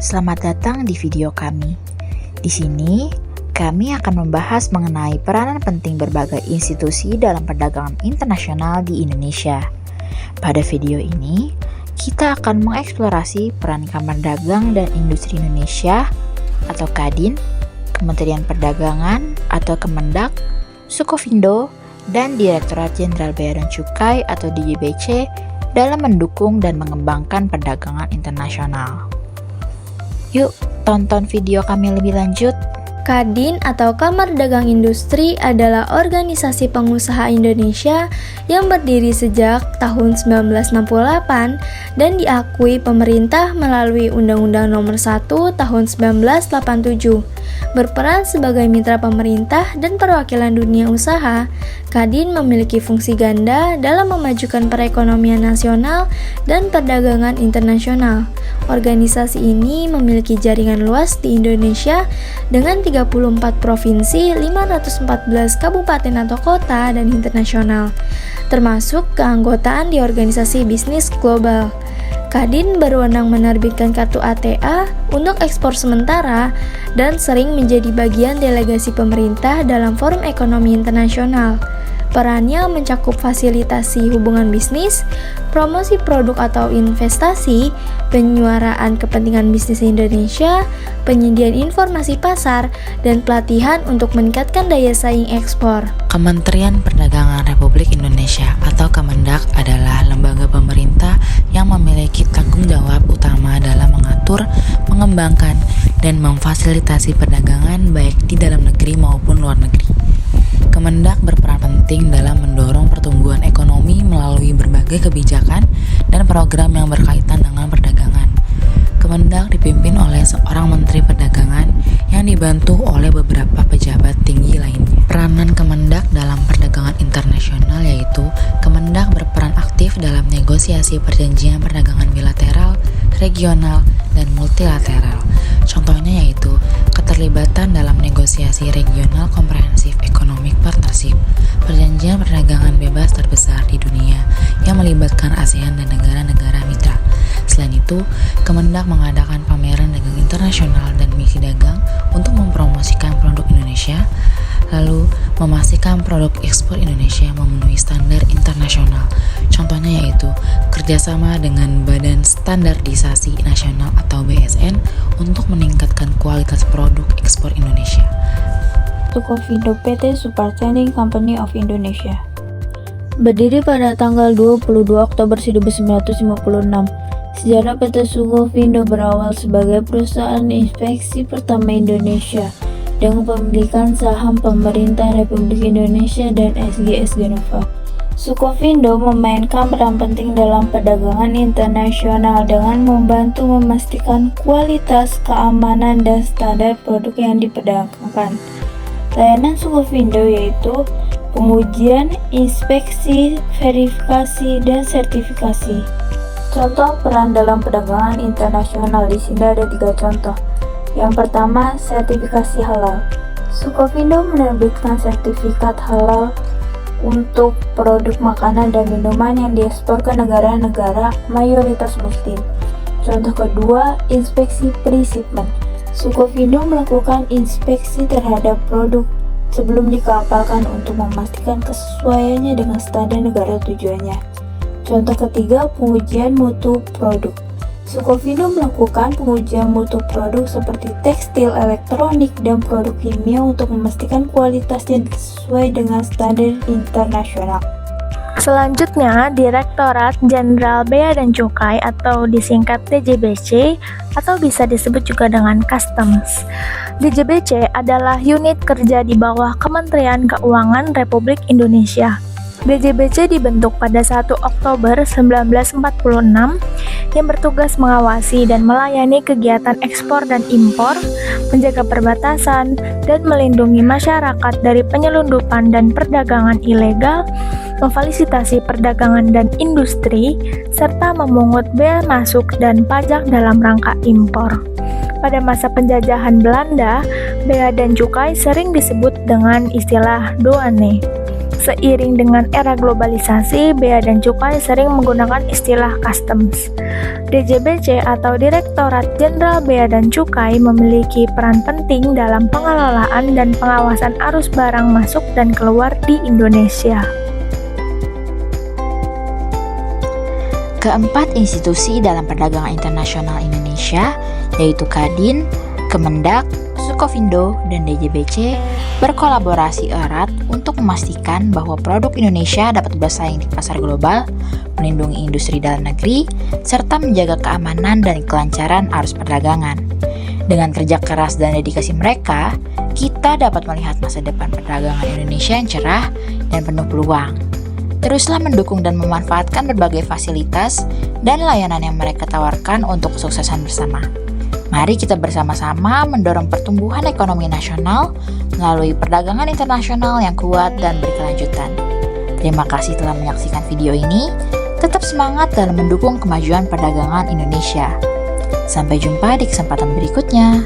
Selamat datang di video kami. Di sini, kami akan membahas mengenai peranan penting berbagai institusi dalam perdagangan internasional di Indonesia. Pada video ini, kita akan mengeksplorasi peran Kamar Dagang dan Industri Indonesia atau Kadin, Kementerian Perdagangan atau Kemendak, Sukovindo, dan Direktorat Jenderal Bea dan Cukai atau DJBC dalam mendukung dan mengembangkan perdagangan internasional. Yuk, tonton video kami lebih lanjut. Kadin atau Kamar Dagang Industri adalah organisasi pengusaha Indonesia yang berdiri sejak tahun 1968 dan diakui pemerintah melalui Undang-Undang Nomor 1 Tahun 1987. Berperan sebagai mitra pemerintah dan perwakilan dunia usaha, Kadin memiliki fungsi ganda dalam memajukan perekonomian nasional dan perdagangan internasional. Organisasi ini memiliki jaringan luas di Indonesia dengan 34 provinsi, 514 kabupaten atau kota, dan internasional, termasuk keanggotaan di organisasi bisnis global. Kadin berwenang menerbitkan kartu ATA untuk ekspor sementara dan sering menjadi bagian delegasi pemerintah dalam forum ekonomi internasional. Perannya mencakup fasilitasi hubungan bisnis, promosi produk atau investasi, penyuaraan kepentingan bisnis Indonesia, penyediaan informasi pasar, dan pelatihan untuk meningkatkan daya saing ekspor. Kementerian Perdagangan Republik Indonesia atau Kemendak adalah lembaga pemerintah yang memiliki tanggung jawab utama dalam mengatur, mengembangkan, dan memfasilitasi perdagangan baik di dalam negeri maupun luar negeri. Kemendak berperan penting dalam mendorong pertumbuhan ekonomi melalui berbagai kebijakan dan program yang berkaitan dengan perdagangan. Kemendak dipimpin oleh seorang Menteri Perdagangan yang dibantu oleh beberapa pejabat tinggi lainnya. Peranan Kemendak dalam perdagangan internasional yaitu Kemendak berperan aktif dalam negosiasi perjanjian perdagangan bilateral, regional, dan multilateral. Contohnya yaitu keterlibatan dalam negosiasi regional komprehensif economic partnership, perjanjian perdagangan bebas terbesar di dunia yang melibatkan ASEAN dan negara-negara mitra. Selain itu, Kemendak mengadakan pameran dagang internasional dan misi dagang untuk mempromosikan produk Indonesia, lalu memastikan produk ekspor Indonesia memenuhi standar internasional. Contohnya yaitu kerjasama dengan Badan Standarisasi Nasional atau BSN untuk meningkatkan kualitas produk ekspor Indonesia. Sukovindo PT Supply Trading Company of Indonesia. Berdiri pada tanggal 22 Oktober 1956, sejarah PT Sukovindo berawal sebagai perusahaan inspeksi pertama Indonesia dengan pemilikan saham pemerintah Republik Indonesia dan SGS Genova. Sukovindo memainkan peran penting dalam perdagangan internasional dengan membantu memastikan kualitas, keamanan, dan standar produk yang diperdagangkan. Layanan Sukovindo yaitu pengujian, inspeksi, verifikasi, dan sertifikasi. Contoh peran dalam perdagangan internasional di sini ada 3 contoh. Yang pertama, sertifikasi halal. Sukovindo menerbitkan sertifikat halal untuk produk makanan dan minuman yang diekspor ke negara-negara mayoritas muslim. Contoh kedua, inspeksi pre-shipment. Sukovindo melakukan inspeksi terhadap produk sebelum dikapalkan untuk memastikan kesesuaiannya dengan standar negara tujuannya. Contoh ketiga, pengujian mutu produk. Sukovindo melakukan pengujian mutu produk seperti tekstil, elektronik, dan produk kimia untuk memastikan kualitasnya sesuai dengan standar internasional. Selanjutnya, Direktorat Jenderal Bea dan Cukai atau disingkat DJBC atau bisa disebut juga dengan Customs. DJBC adalah unit kerja di bawah Kementerian Keuangan Republik Indonesia. DJBC dibentuk pada 1 Oktober 1946 yang bertugas mengawasi dan melayani kegiatan ekspor dan impor, menjaga perbatasan, dan melindungi masyarakat dari penyelundupan dan perdagangan ilegal, memfasilitasi perdagangan dan industri, serta memungut bea masuk dan pajak dalam rangka impor. Pada masa penjajahan Belanda, bea dan cukai sering disebut dengan istilah douane. Seiring dengan era globalisasi, Bea dan Cukai sering menggunakan istilah customs. DJBC atau Direktorat Jenderal Bea dan Cukai memiliki peran penting dalam pengelolaan dan pengawasan arus barang masuk dan keluar di Indonesia. Keempat institusi dalam perdagangan internasional Indonesia, yaitu Kadin, Kemendak, Sukovindo, dan DJBC berkolaborasi erat untuk memastikan bahwa produk Indonesia dapat bersaing di pasar global, melindungi industri dalam negeri, serta menjaga keamanan dan kelancaran arus perdagangan. Dengan kerja keras dan dedikasi mereka, kita dapat melihat masa depan perdagangan Indonesia yang cerah dan penuh peluang. Teruslah mendukung dan memanfaatkan berbagai fasilitas dan layanan yang mereka tawarkan untuk kesuksesan bersama. Mari kita bersama-sama mendorong pertumbuhan ekonomi nasional melalui perdagangan internasional yang kuat dan berkelanjutan. Terima kasih telah menyaksikan video ini. Tetap semangat dalam mendukung kemajuan perdagangan Indonesia. Sampai jumpa di kesempatan berikutnya.